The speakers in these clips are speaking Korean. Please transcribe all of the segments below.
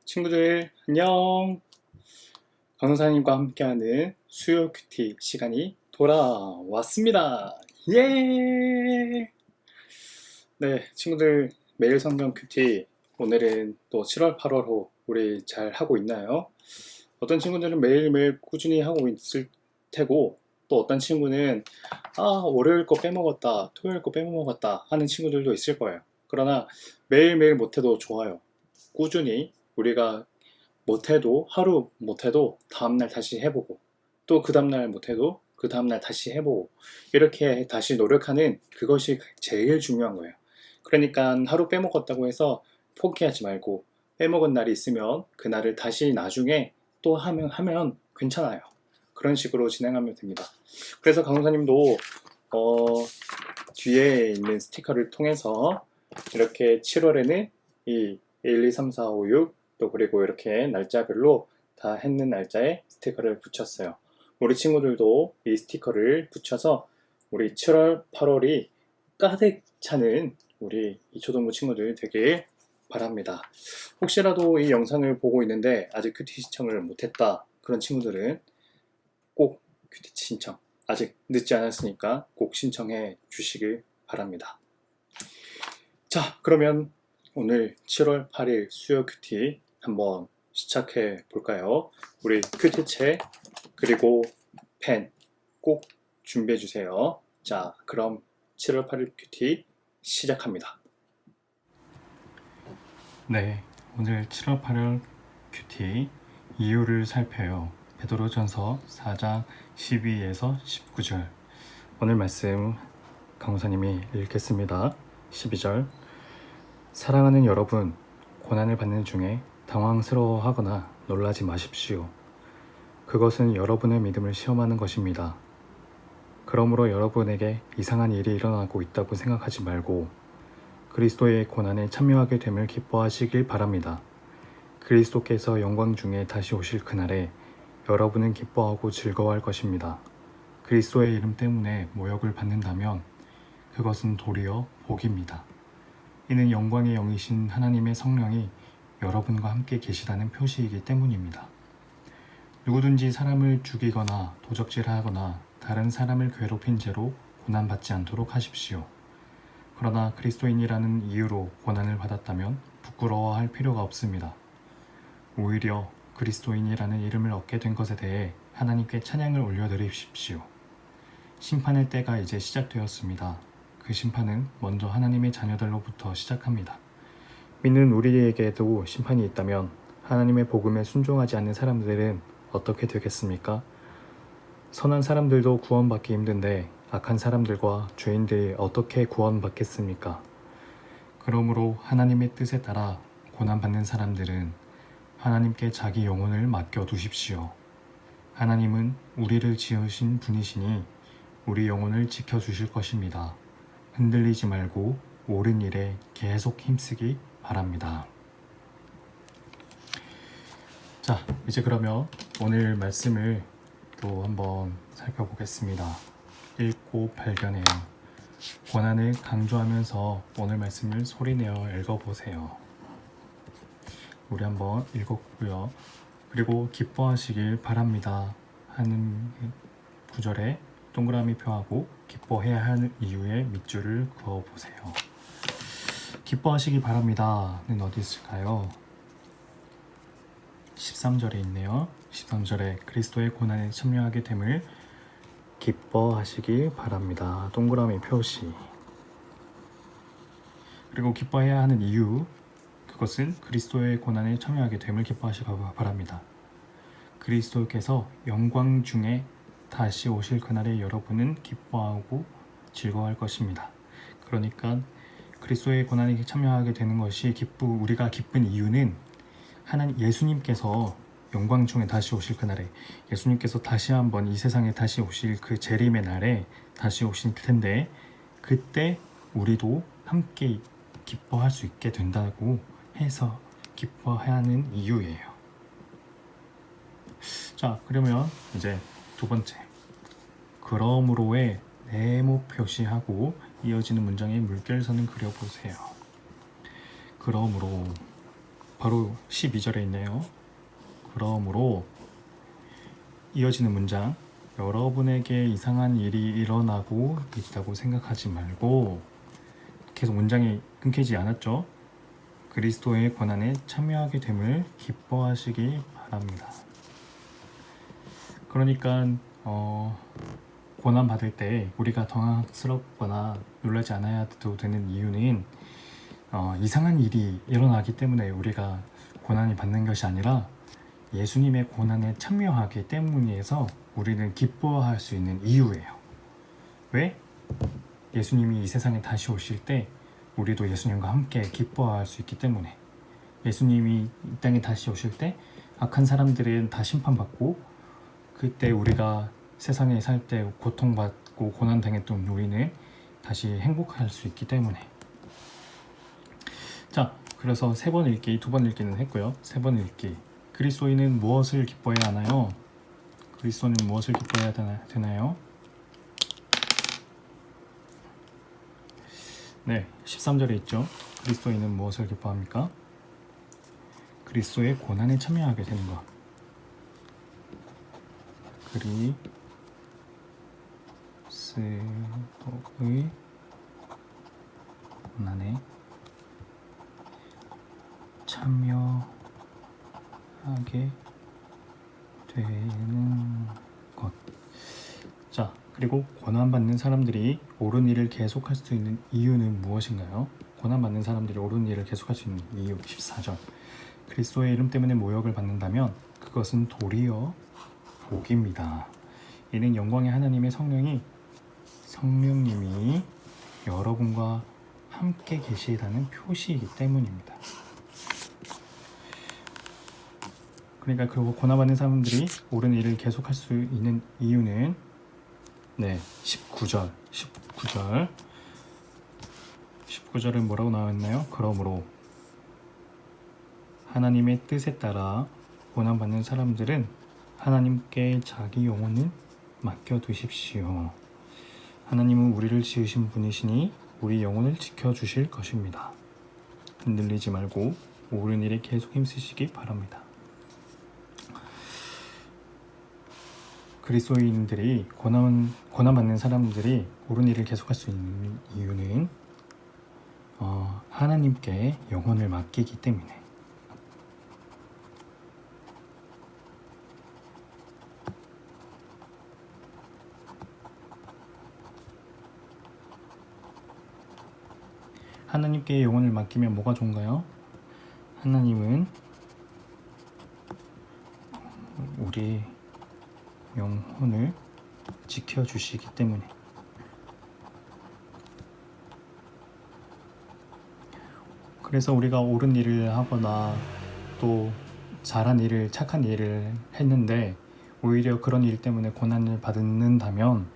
친구들 안녕. 강사님과 함께하는 수요 큐티 시간이 돌아왔습니다. 예! 네, 친구들 매일 성경 큐티 오늘은 또 7월 8월호 우리 잘 하고 있나요? 어떤 친구들은 매일매일 꾸준히 하고 있을 테고, 또 어떤 친구는 월요일 거 빼먹었다, 토요일 거 빼먹었다 하는 친구들도 있을 거예요. 그러나 매일매일 못해도 좋아요. 꾸준히 우리가 못해도, 하루 못해도 다음날 다시 해보고, 또 그 다음날 못해도 그 다음날 다시 해보고, 이렇게 다시 노력하는 그것이 제일 중요한 거예요. 그러니까 하루 빼먹었다고 해서 포기하지 말고, 빼먹은 날이 있으면 그날을 다시 나중에 또 하면 괜찮아요. 그런 식으로 진행하면 됩니다. 그래서 강사님도 뒤에 있는 스티커를 통해서 이렇게 7월에는 이 1, 2, 3, 4, 5, 6, 또 그리고 이렇게 날짜별로 다 했는 날짜에 스티커를 붙였어요. 우리 친구들도 이 스티커를 붙여서 우리 7월, 8월이 가득 차는 우리 이초동부 친구들 되길 바랍니다. 혹시라도 이 영상을 보고 있는데 아직 큐티 신청을 못했다 그런 친구들은 꼭 큐티 신청, 아직 늦지 않았으니까 꼭 신청해 주시길 바랍니다. 자, 그러면 오늘 7월 8일 수요 큐티 한번 시작해 볼까요? 우리 큐티책 그리고 펜 꼭 준비해 주세요. 자, 그럼 7월 8일 큐티 시작합니다. 네, 오늘 7월 8일 큐티 이유를 살펴요. 베드로전서 4장 12에서 19절. 오늘 말씀 강사님이 읽겠습니다. 12절. 사랑하는 여러분, 고난을 받는 중에 당황스러워하거나 놀라지 마십시오. 그것은 여러분의 믿음을 시험하는 것입니다. 그러므로 여러분에게 이상한 일이 일어나고 있다고 생각하지 말고 그리스도의 고난에 참여하게 됨을 기뻐하시길 바랍니다. 그리스도께서 영광 중에 다시 오실 그날에 여러분은 기뻐하고 즐거워할 것입니다. 그리스도의 이름 때문에 모욕을 받는다면 그것은 도리어 복입니다. 이는 영광의 영이신 하나님의 성령이 여러분과 함께 계시다는 표시이기 때문입니다. 누구든지 사람을 죽이거나 도적질하거나 다른 사람을 괴롭힌 죄로 고난받지 않도록 하십시오. 그러나 그리스도인이라는 이유로 고난을 받았다면 부끄러워할 필요가 없습니다. 오히려 그리스도인이라는 이름을 얻게 된 것에 대해 하나님께 찬양을 올려드리십시오. 심판의 때가 이제 시작되었습니다. 그 심판은 먼저 하나님의 자녀들로부터 시작합니다. 믿는 우리에게도 심판이 있다면 하나님의 복음에 순종하지 않는 사람들은 어떻게 되겠습니까? 선한 사람들도 구원받기 힘든데 악한 사람들과 죄인들이 어떻게 구원받겠습니까? 그러므로 하나님의 뜻에 따라 고난받는 사람들은 하나님께 자기 영혼을 맡겨두십시오. 하나님은 우리를 지으신 분이시니 우리 영혼을 지켜주실 것입니다. 흔들리지 말고 옳은 일에 계속 힘쓰기 바랍니다. 자, 이제 그러면 오늘 말씀을 또 한번 살펴보겠습니다. 읽고 발견해요. 고난을 강조하면서 오늘 말씀을 소리내어 읽어보세요. 우리 한번 읽었고요. 그리고 기뻐하시길 바랍니다 하는 구절에 동그라미 표하고 기뻐해야 하는 이유에 밑줄을 그어보세요. 기뻐하시기 바랍니다는 어디 있을까요? 13절에 있네요. 13절에 그리스도의 고난에 참여하게 됨을 기뻐하시기 바랍니다. 동그라미 표시. 그리고 기뻐해야 하는 이유, 그것은 그리스도의 고난에 참여하게 됨을 기뻐하시기 바랍니다. 그리스도께서 영광 중에 다시 오실 그날에 여러분은 기뻐하고 즐거워할 것입니다. 그러니까 그리스도의 고난에 참여하게 되는 것이 우리가 기쁜 이유는 예수님께서 영광 중에 다시 오실 그날에, 예수님께서 다시 한번 이 세상에 다시 오실 그 재림의 날에 다시 오실 텐데, 그때 우리도 함께 기뻐할 수 있게 된다고 해서 기뻐하는 이유예요. 자, 그러면 이제 두 번째, 그러므로의 네모 표시하고 이어지는 문장에 물결선을 그려보세요. 그러므로 바로 12절에 있네요. 그러므로 이어지는 문장, 여러분에게 이상한 일이 일어나고 있다고 생각하지 말고, 계속 문장이 끊기지 않았죠? 그리스도의 고난에 참여하게 됨을 기뻐하시기 바랍니다. 그러니까 고난 받을 때 우리가 당황스럽거나 놀라지 않아도 되는 이유는 이상한 일이 일어나기 때문에 우리가 고난이 받는 것이 아니라 예수님의 고난에 참여하기 때문이어서 우리는 기뻐할 수 있는 이유예요. 왜? 예수님이 이 세상에 다시 오실 때 우리도 예수님과 함께 기뻐할 수 있기 때문에, 예수님이 이 땅에 다시 오실 때 악한 사람들은 다 심판받고, 그때 우리가 세상에 살 때 고통받고 고난당했던 우리는 다시 행복할 수 있기 때문에. 자, 그래서 3번 읽기, 2번 읽기는 했고요. 3번 읽기. 그리스도인은 무엇을 기뻐해야 하나요? 그리스도는 무엇을 기뻐해야 되나요? 네, 13절에 있죠. 그리스도인은 무엇을 기뻐합니까? 그리스도의 고난에 참여하게 되는 것. 그리스도의 고난에 참여하게 되는 것. 자, 그리고 고난받는 사람들이 옳은 일을 계속할 수 있는 이유는 무엇인가요? 고난받는 사람들이 옳은 일을 계속할 수 있는 이유. 14절. 그리스도의 이름 때문에 모욕을 받는다면 그것은 도리어 복입니다. 이는 영광의 하나님의 성령님이 여러분과 함께 계시다는 표시이기 때문입니다. 그러니까 그 고난받는 사람들이 옳은 일을 계속할 수 있는 이유는 19절은 뭐라고 나왔나요? 그러므로 하나님의 뜻에 따라 고난받는 사람들은 하나님께 자기 영혼을 맡겨두십시오. 하나님은 우리를 지으신 분이시니 우리 영혼을 지켜주실 것입니다. 흔들리지 말고 옳은 일에 계속 힘쓰시기 바랍니다. 그리스도인들이 고난받는 사람들이 옳은 일을 계속할 수 있는 이유는 하나님께 영혼을 맡기기 때문에. 하나님께 영혼을 맡기면 뭐가 좋은가요? 하나님은 우리 영혼을 지켜주시기 때문에. 그래서 우리가 옳은 일을 하거나 또 잘한 일을, 착한 일을 했는데 오히려 그런 일 때문에 고난을 받는다면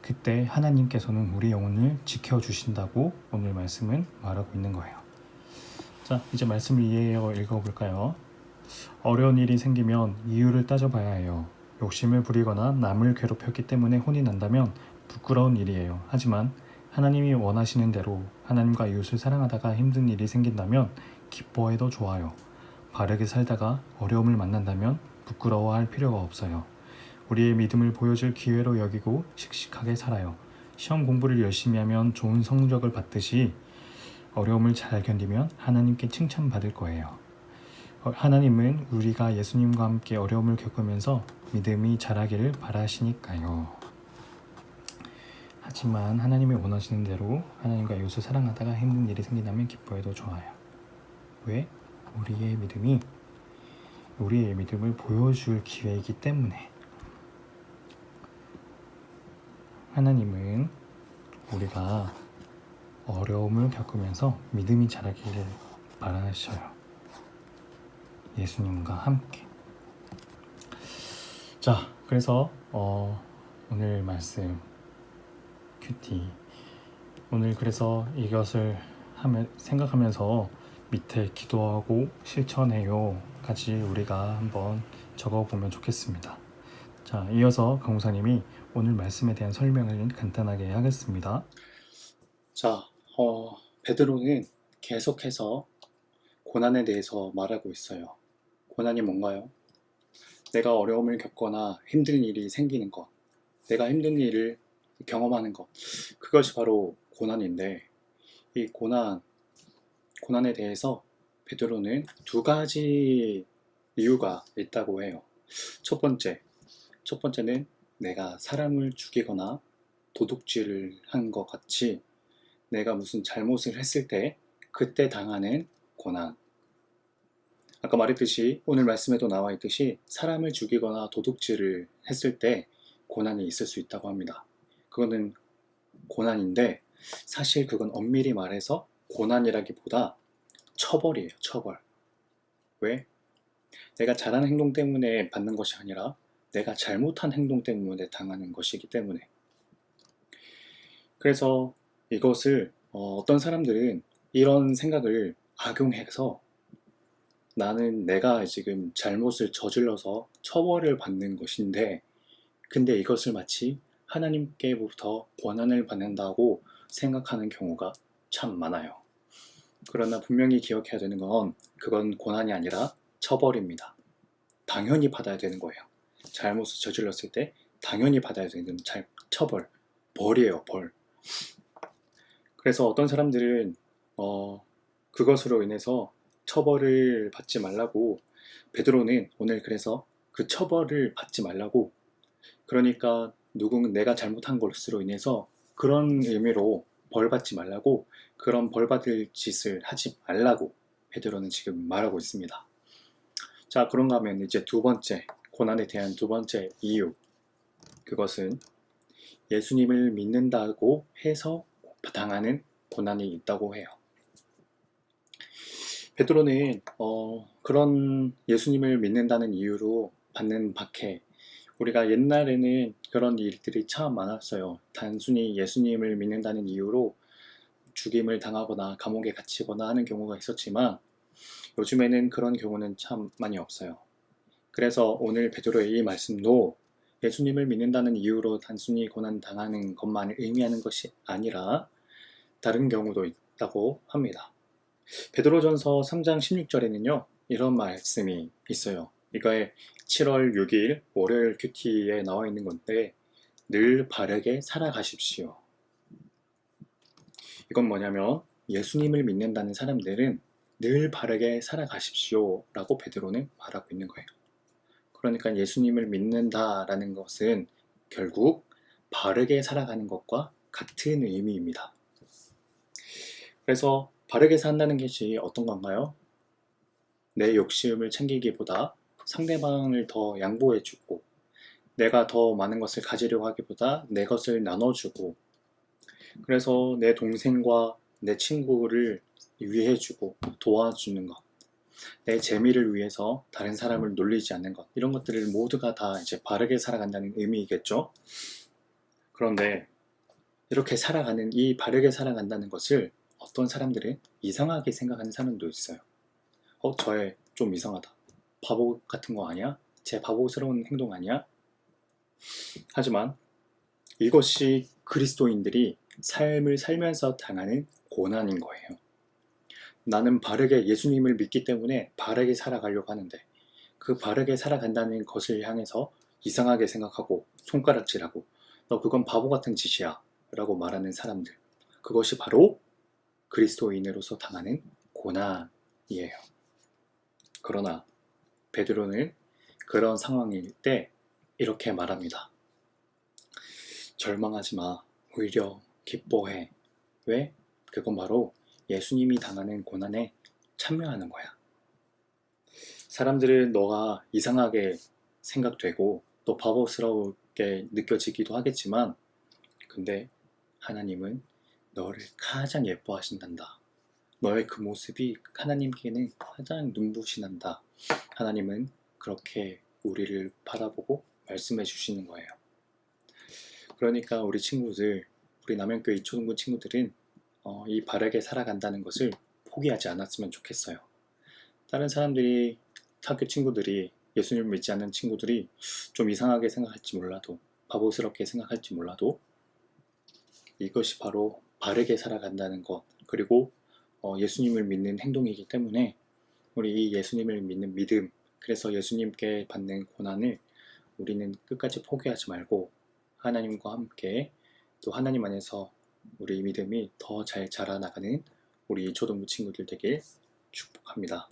그때 하나님께서는 우리 영혼을 지켜주신다고 오늘 말씀은 말하고 있는 거예요. 자, 이제 말씀을 이해하여 읽어볼까요? 어려운 일이 생기면 이유를 따져봐야 해요. 욕심을 부리거나 남을 괴롭혔기 때문에 혼이 난다면 부끄러운 일이에요. 하지만 하나님이 원하시는 대로 하나님과 이웃을 사랑하다가 힘든 일이 생긴다면 기뻐해도 좋아요. 바르게 살다가 어려움을 만난다면 부끄러워할 필요가 없어요. 우리의 믿음을 보여줄 기회로 여기고 씩씩하게 살아요. 시험 공부를 열심히 하면 좋은 성적을 받듯이 어려움을 잘 견디면 하나님께 칭찬받을 거예요. 하나님은 우리가 예수님과 함께 어려움을 겪으면서 믿음이 자라기를 바라시니까요. 하지만 하나님이 원하시는 대로 하나님과 이웃을 사랑하다가 힘든 일이 생긴다면 기뻐해도 좋아요. 왜? 우리의 믿음을 보여줄 기회이기 때문에. 하나님은 우리가 어려움을 겪으면서 믿음이 자라기를 바라셔요. 예수님과 함께. 자, 그래서 오늘 말씀 큐티, 오늘 그래서 이것을 생각하면서 밑에 기도하고 실천해요 까지 우리가 한번 적어보면 좋겠습니다. 자, 이어서 강무사님이 오늘 말씀에 대한 설명을 간단하게 하겠습니다. 자, 베드로는 계속해서 고난에 대해서 말하고 있어요. 고난이 뭔가요? 내가 어려움을 겪거나 힘든 일이 생기는 것, 내가 힘든 일을 경험하는 것, 그것이 바로 고난인데, 이 고난에 대해서 베드로는 두 가지 이유가 있다고 해요. 첫 번째는 내가 사람을 죽이거나 도둑질을 한 것 같이 내가 무슨 잘못을 했을 때 그때 당하는 고난. 아까 말했듯이 오늘 말씀에도 나와 있듯이 사람을 죽이거나 도둑질을 했을 때 고난이 있을 수 있다고 합니다. 그거는 고난인데 사실 그건 엄밀히 말해서 고난이라기보다 처벌이에요. 처벌. 왜? 내가 잘하는 행동 때문에 받는 것이 아니라 내가 잘못한 행동 때문에 당하는 것이기 때문에. 그래서 이것을 어떤 사람들은 이런 생각을 악용해서 나는 내가 지금 잘못을 저질러서 처벌을 받는 것인데 근데 이것을 마치 하나님께부터 권한을 받는다고 생각하는 경우가 참 많아요. 그러나 분명히 기억해야 되는 건 그건 고난이 아니라 처벌입니다. 당연히 받아야 되는 거예요. 잘못을 저질렀을 때 당연히 받아야 되는 처벌, 벌이에요, 벌. 그래서 어떤 사람들은 그것으로 인해서 처벌을 받지 말라고 베드로는 오늘 그래서 그 처벌을 받지 말라고 그러니까 내가 잘못한 것으로 인해서 그런 의미로 벌 받지 말라고 그런 벌 받을 짓을 하지 말라고 베드로는 지금 말하고 있습니다. 자, 그런가 하면 이제 두 번째 고난에 대한 두 번째 이유 그것은 예수님을 믿는다고 해서 당하는 고난이 있다고 해요. 베드로는 그런 예수님을 믿는다는 이유로 받는 박해 우리가 옛날에는 그런 일들이 참 많았어요. 단순히 예수님을 믿는다는 이유로 죽임을 당하거나 감옥에 갇히거나 하는 경우가 있었지만 요즘에는 그런 경우는 참 많이 없어요. 그래서 오늘 베드로의 이 말씀도 예수님을 믿는다는 이유로 단순히 고난 당하는 것만을 의미하는 것이 아니라 다른 경우도 있다고 합니다. 베드로전서 3장 16절에는요. 이런 말씀이 있어요. 이거에 7월 6일 월요일 큐티에 나와 있는 건데 늘 바르게 살아가십시오. 이건 뭐냐면 예수님을 믿는다는 사람들은 늘 바르게 살아가십시오 라고 베드로는 말하고 있는 거예요. 그러니까 예수님을 믿는다라는 것은 결국 바르게 살아가는 것과 같은 의미입니다. 그래서 바르게 산다는 것이 어떤 건가요? 내 욕심을 챙기기보다 상대방을 더 양보해주고 내가 더 많은 것을 가지려고 하기보다 내 것을 나눠주고 그래서 내 동생과 내 친구를 위해주고 도와주는 것 내 재미를 위해서 다른 사람을 놀리지 않는 것 이런 것들을 모두가 다 이제 바르게 살아간다는 의미이겠죠. 그런데 이렇게 살아가는 이 바르게 살아간다는 것을 어떤 사람들은 이상하게 생각하는 사람도 있어요. 저애 좀 이상하다. 바보 같은 거 아니야? 제 바보스러운 행동 아니야? 하지만 이것이 그리스도인들이 삶을 살면서 당하는 고난인 거예요. 나는 바르게 예수님을 믿기 때문에 바르게 살아가려고 하는데 그 바르게 살아간다는 것을 향해서 이상하게 생각하고 손가락질하고 너 그건 바보 같은 짓이야 라고 말하는 사람들 그것이 바로 그리스도인으로서 당하는 고난이에요. 그러나 베드로는 그런 상황일 때 이렇게 말합니다. 절망하지 마. 오히려 기뻐해. 왜? 그건 바로 예수님이 당하는 고난에 참여하는 거야. 사람들은 너가 이상하게 생각되고 또 바보스럽게 느껴지기도 하겠지만 근데 하나님은 너를 가장 예뻐하신단다. 너의 그 모습이 하나님께는 가장 눈부신한다. 하나님은 그렇게 우리를 바라보고 말씀해 주시는 거예요. 그러니까 우리 친구들, 우리 남양교회 이초동부 친구들은 이 바르게 살아간다는 것을 포기하지 않았으면 좋겠어요. 다른 사람들이, 학교 친구들이, 예수님을 믿지 않는 친구들이 좀 이상하게 생각할지 몰라도 바보스럽게 생각할지 몰라도 이것이 바로 바르게 살아간다는 것, 그리고 예수님을 믿는 행동이기 때문에 우리 이 예수님을 믿는 믿음, 그래서 예수님께 받는 고난을 우리는 끝까지 포기하지 말고 하나님과 함께 또 하나님 안에서 우리 믿음이 더 잘 자라나가는 우리 초등부 친구들 되길 축복합니다.